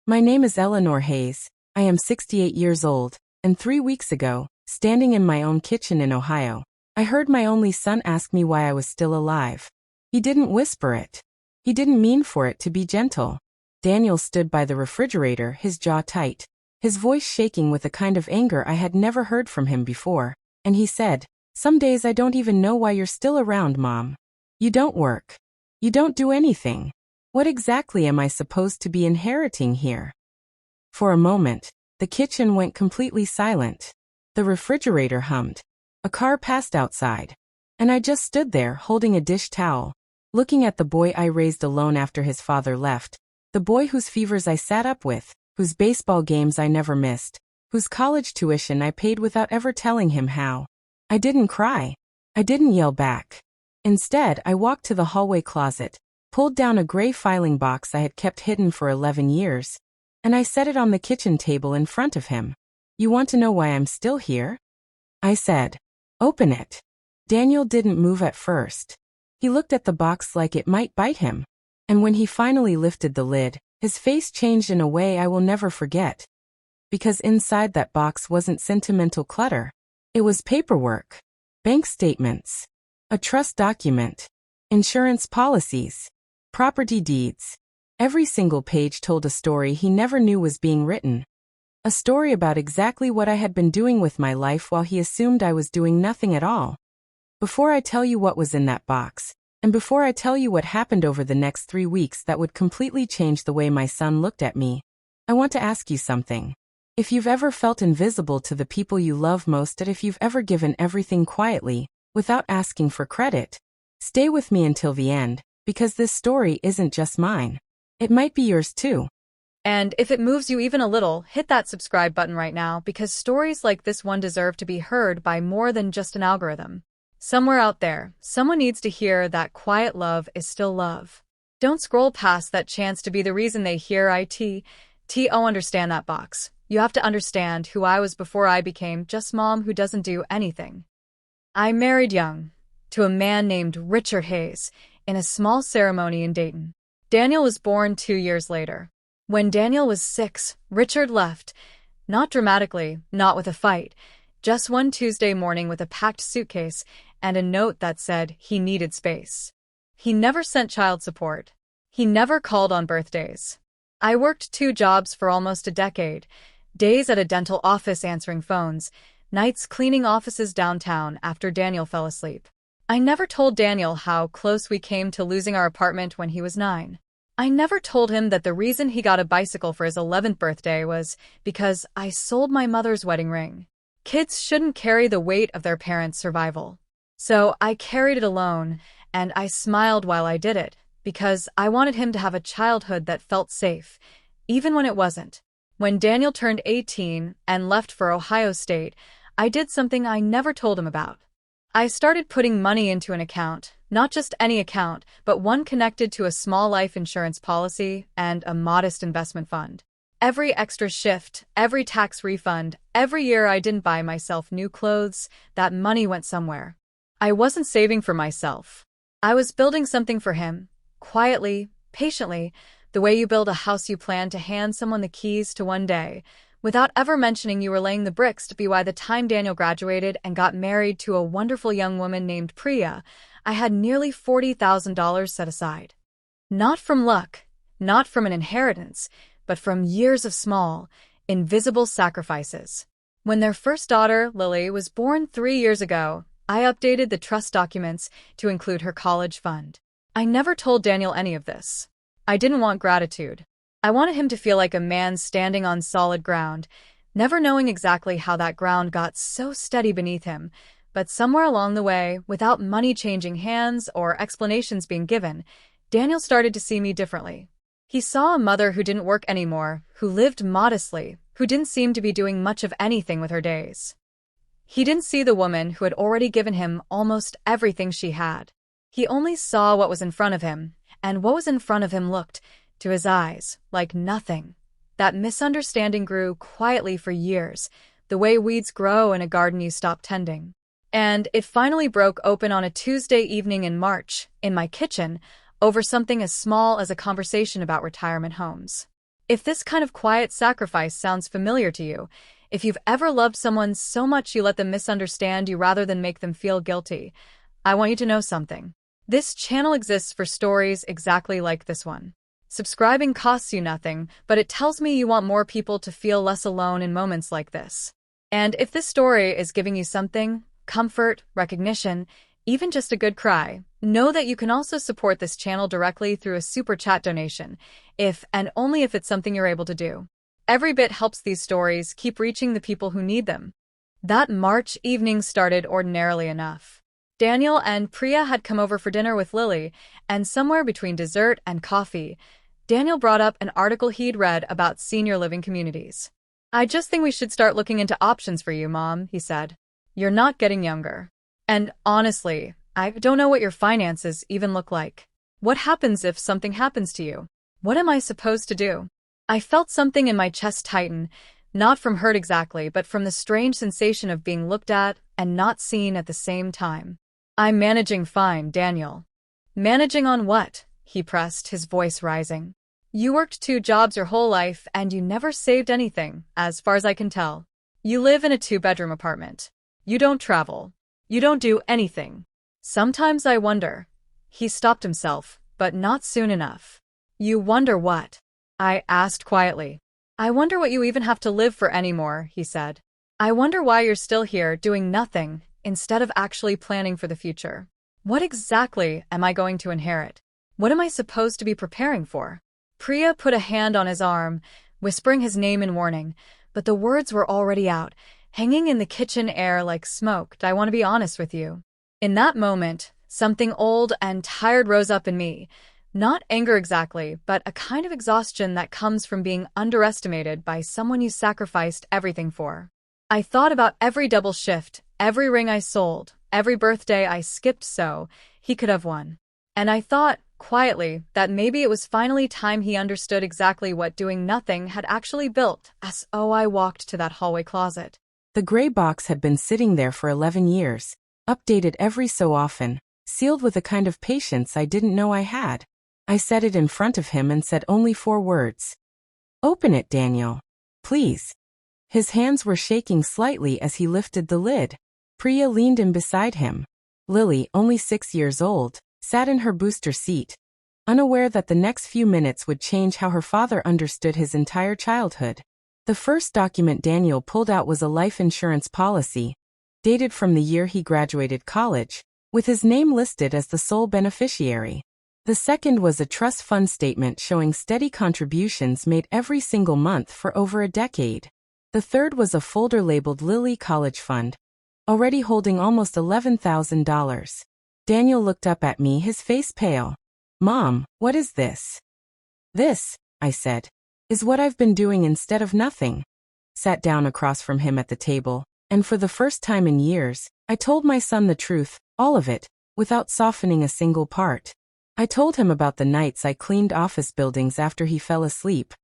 My name is Eleanor Hayes. I am 68 years old, and 3 weeks ago, standing in my own kitchen in Ohio, I heard my only son ask me why I was still alive. He didn't whisper it. He didn't mean for it to be gentle. Daniel stood by the refrigerator, his jaw tight, his voice shaking with a kind of anger I had never heard from him before, and he said, "Some days I don't even know why you're still around, Mom. You don't work. You don't do anything. What exactly am I supposed to be inheriting here?" For a moment, the kitchen went completely silent. The refrigerator hummed. A car passed outside. And I just stood there holding a dish towel, looking at the boy I raised alone after his father left, the boy whose fevers I sat up with, whose baseball games I never missed, whose college tuition I paid without ever telling him how. I didn't cry. I didn't yell back. Instead, I walked to the hallway closet, pulled down a gray filing box I had kept hidden for 11 years, and I set it on the kitchen table in front of him. "You want to know why I'm still here?" I said. "Open it." Daniel didn't move at first. He looked at the box like it might bite him. And when he finally lifted the lid, his face changed in a way I will never forget. Because inside that box wasn't sentimental clutter. It was paperwork, bank statements, a trust document, insurance policies, property deeds. Every single page told a story he never knew was being written. A story about exactly what I had been doing with my life while he assumed I was doing nothing at all. Before I tell you what was in that box, and before I tell you what happened over the next 3 weeks that would completely change the way my son looked at me, I want to ask you something. If you've ever felt invisible to the people you love most, and if you've ever given everything quietly, without asking for credit, stay with me until the end, because this story isn't just mine. It might be yours too. And if it moves you even a little, hit that subscribe button right now, because stories like this one deserve to be heard by more than just an algorithm. Somewhere out there, someone needs to hear that quiet love is still love. Don't scroll past that chance to be the reason they hear understand that box. You have to understand who I was before I became just mom who doesn't do anything. I married young, to a man named Richard Hayes, in a small ceremony in Dayton. Daniel was born 2 years later. When Daniel was 6, Richard left. Not dramatically, not with a fight. Just one Tuesday morning with a packed suitcase and a note that said he needed space. He never sent child support. He never called on birthdays. I worked 2 jobs for almost a decade. Days at a dental office answering phones, nights cleaning offices downtown after Daniel fell asleep. I never told Daniel how close we came to losing our apartment when he was 9. I never told him that the reason he got a bicycle for his 11th birthday was because I sold my mother's wedding ring. Kids shouldn't carry the weight of their parents' survival. So I carried it alone, and I smiled while I did it, because I wanted him to have a childhood that felt safe, even when it wasn't. When Daniel turned 18 and left for Ohio State, I did something I never told him about. I started putting money into an account, not just any account, but one connected to a small life insurance policy and a modest investment fund. Every extra shift, every tax refund, every year I didn't buy myself new clothes, that money went somewhere. I wasn't saving for myself. I was building something for him, quietly, patiently, the way you build a house you plan to hand someone the keys to one day, without ever mentioning you were laying the bricks to be. By the time Daniel graduated and got married to a wonderful young woman named Priya, I had nearly $40,000 set aside. Not from luck, not from an inheritance, but from years of small, invisible sacrifices. When their first daughter, Lily, was born 3 years ago, I updated the trust documents to include her college fund. I never told Daniel any of this. I didn't want gratitude. I wanted him to feel like a man standing on solid ground, never knowing exactly how that ground got so steady beneath him, but somewhere along the way, without money changing hands or explanations being given, Daniel started to see me differently. He saw a mother who didn't work anymore, who lived modestly, who didn't seem to be doing much of anything with her days. He didn't see the woman who had already given him almost everything she had. He only saw what was in front of him, and what was in front of him looked, to his eyes, like nothing. That misunderstanding grew quietly for years, the way weeds grow in a garden you stop tending. And it finally broke open on a Tuesday evening in March, in my kitchen, over something as small as a conversation about retirement homes. If this kind of quiet sacrifice sounds familiar to you, if you've ever loved someone so much you let them misunderstand you rather than make them feel guilty, I want you to know something. This channel exists for stories exactly like this one. Subscribing costs you nothing, but it tells me you want more people to feel less alone in moments like this. And if this story is giving you something, comfort, recognition, even just a good cry, know that you can also support this channel directly through a super chat donation, if and only if it's something you're able to do. Every bit helps these stories keep reaching the people who need them. That March evening started ordinarily enough. Daniel and Priya had come over for dinner with Lily, and somewhere between dessert and coffee, Daniel brought up an article he'd read about senior living communities. "I just think we should start looking into options for you, Mom," he said. "You're not getting younger. And honestly, I don't know what your finances even look like. What happens if something happens to you? What am I supposed to do?" I felt something in my chest tighten, not from hurt exactly, but from the strange sensation of being looked at and not seen at the same time. "I'm managing fine, Daniel." "Managing on what?" he pressed, his voice rising. "You worked 2 jobs your whole life and you never saved anything, as far as I can tell. You live in a 2-bedroom apartment. You don't travel. You don't do anything. Sometimes I wonder." He stopped himself, but not soon enough. "You wonder what?" I asked quietly. "I wonder what you even have to live for anymore," he said. "I wonder why you're still here doing nothing instead of actually planning for the future. What exactly am I going to inherit? What am I supposed to be preparing for?" Priya put a hand on his arm, whispering his name in warning, but the words were already out, hanging in the kitchen air like smoke. "I want to be honest with you." In that moment, something old and tired rose up in me. Not anger exactly, but a kind of exhaustion that comes from being underestimated by someone you sacrificed everything for. I thought about every double shift, every ring I sold, every birthday I skipped so he could have won. And I thought, quietly, that maybe it was finally time he understood exactly what doing nothing had actually built. As I walked to that hallway closet. The gray box had been sitting there for 11 years, updated every so often, sealed with a kind of patience I didn't know I had. I set it in front of him and said only 4 words. "Open it, Daniel. Please." His hands were shaking slightly as he lifted the lid. Priya leaned in beside him. Lily, only 6 years old, sat in her booster seat, unaware that the next few minutes would change how her father understood his entire childhood. The first document Daniel pulled out was a life insurance policy, dated from the year he graduated college, with his name listed as the sole beneficiary. The second was a trust fund statement showing steady contributions made every single month for over a decade. The third was a folder labeled Lily College Fund, already holding almost $11,000. Daniel looked up at me, his face pale. "Mom, what is this?" "This," I said, "is what I've been doing instead of nothing." Sat down across from him at the table, and for the first time in years, I told my son the truth, all of it, without softening a single part. I told him about the nights I cleaned office buildings after he fell asleep,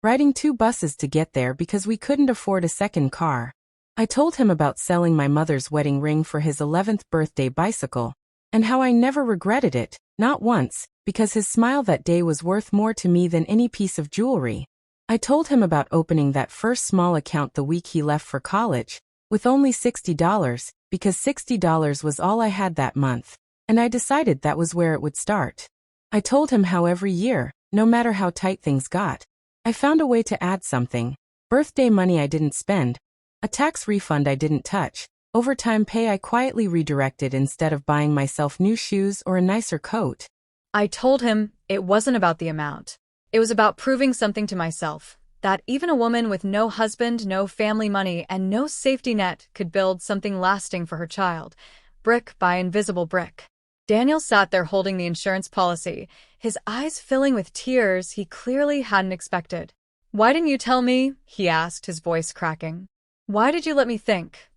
riding 2 buses to get there because we couldn't afford a second car. I told him about selling my mother's wedding ring for his 11th birthday bicycle, and how I never regretted it, not once, because his smile that day was worth more to me than any piece of jewelry. I told him about opening that first small account the week he left for college, with only $60, because $60 was all I had that month, and I decided that was where it would start. I told him how every year, no matter how tight things got, I found a way to add something: birthday money I didn't spend, a tax refund I didn't touch, overtime pay I quietly redirected instead of buying myself new shoes or a nicer coat. I told him it wasn't about the amount. It was about proving something to myself, that even a woman with no husband, no family money, and no safety net could build something lasting for her child, brick by invisible brick. Daniel sat there holding the insurance policy, his eyes filling with tears he clearly hadn't expected. "Why didn't you tell me?" he asked, his voice cracking. "Why did you let me think?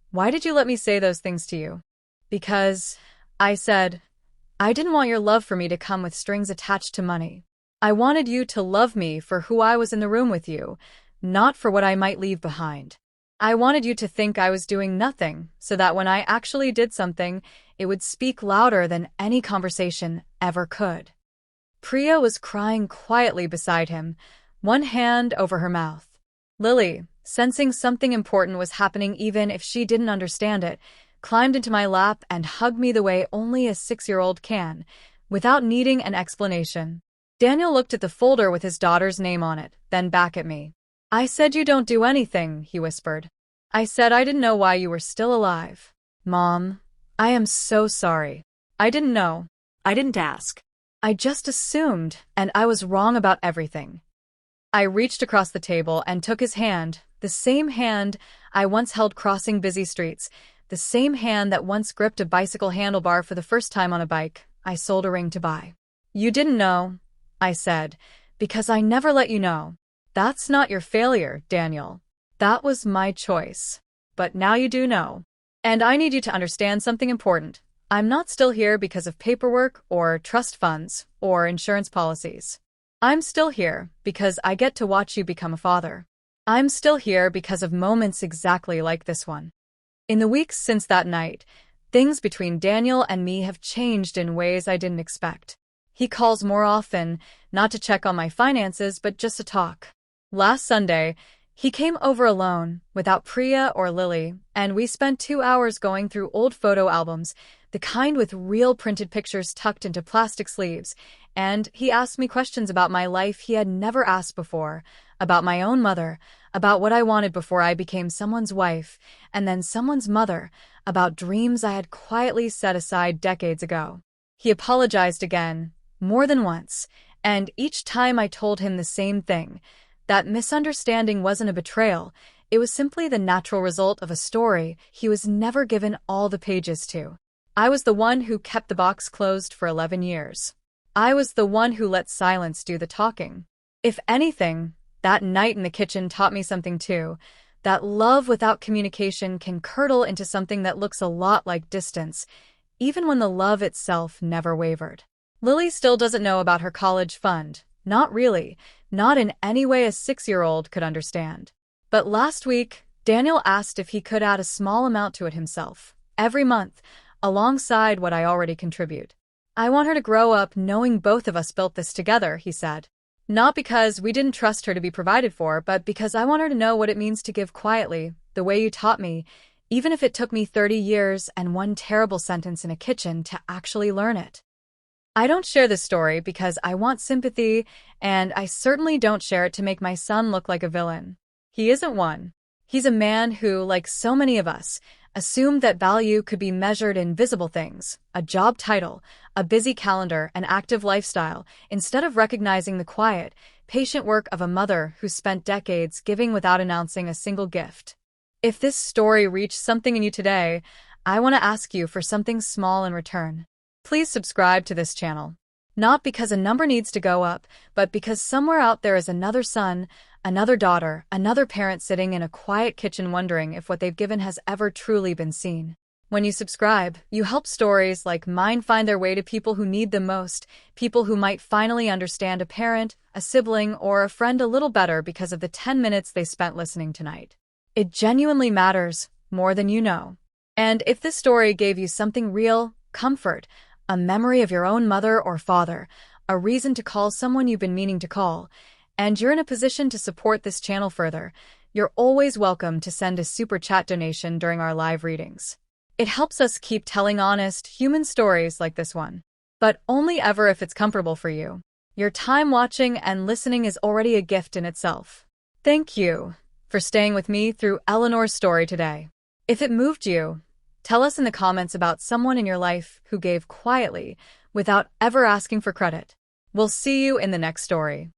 Why did you let me say those things to you?" "Because," I said, "I didn't want your love for me to come with strings attached to money. I wanted you to love me for who I was in the room with you, not for what I might leave behind. I wanted you to think I was doing nothing, so that when I actually did something, it would speak louder than any conversation ever could." Priya was crying quietly beside him, one hand over her mouth. Lily, sensing something important was happening even if she didn't understand it, climbed into my lap and hugged me the way only a 6-year-old can, without needing an explanation. Daniel looked at the folder with his daughter's name on it, then back at me. "I said you don't do anything," he whispered. "I said I didn't know why you were still alive." "Mom, I am so sorry. I didn't know. I didn't ask. I just assumed, and I was wrong about everything." I reached across the table and took his hand, the same hand I once held crossing busy streets, the same hand that once gripped a bicycle handlebar for the first time on a bike I sold a ring to buy. "You didn't know," I said, "because I never let you know. That's not your failure, Daniel. That was my choice. But now you do know. And I need you to understand something important. I'm not still here because of paperwork or trust funds or insurance policies. I'm still here because I get to watch you become a father. I'm still here because of moments exactly like this one." In the weeks since that night, things between Daniel and me have changed in ways I didn't expect. He calls more often, not to check on my finances, but just to talk. Last Sunday, he came over alone, without Priya or Lily, and we spent 2 hours going through old photo albums, the kind with real printed pictures tucked into plastic sleeves, and he asked me questions about my life he had never asked before, about my own mother, about what I wanted before I became someone's wife, and then someone's mother, about dreams I had quietly set aside decades ago. He apologized again, more than once, and each time I told him the same thing. That misunderstanding wasn't a betrayal, it was simply the natural result of a story he was never given all the pages to. I was the one who kept the box closed for 11 years. I was the one who let silence do the talking. If anything, that night in the kitchen taught me something too, that love without communication can curdle into something that looks a lot like distance, even when the love itself never wavered. Lily still doesn't know about her college fund. Not really, not in any way a 6-year-old could understand. But last week, Daniel asked if he could add a small amount to it himself, every month, alongside what I already contribute. "I want her to grow up knowing both of us built this together," he said. "Not because we didn't trust her to be provided for, but because I want her to know what it means to give quietly, the way you taught me, even if it took me 30 years and one terrible sentence in a kitchen to actually learn it." I don't share this story because I want sympathy, and I certainly don't share it to make my son look like a villain. He isn't one. He's a man who, like so many of us, assumed that value could be measured in visible things, a job title, a busy calendar, an active lifestyle, instead of recognizing the quiet, patient work of a mother who spent decades giving without announcing a single gift. If this story reached something in you today, I want to ask you for something small in return. Please subscribe to this channel. Not because a number needs to go up, but because somewhere out there is another son, another daughter, another parent sitting in a quiet kitchen wondering if what they've given has ever truly been seen. When you subscribe, you help stories like mine find their way to people who need them most, people who might finally understand a parent, a sibling, or a friend a little better because of the 10 minutes they spent listening tonight. It genuinely matters, more than you know. And if this story gave you something real, comfort, a memory of your own mother or father, a reason to call someone you've been meaning to call, and you're in a position to support this channel further, you're always welcome to send a super chat donation during our live readings. It helps us keep telling honest, human stories like this one. But only ever if it's comfortable for you. Your time watching and listening is already a gift in itself. Thank you for staying with me through Eleanor's story today. If it moved you, tell us in the comments about someone in your life who gave quietly, without ever asking for credit. We'll see you in the next story.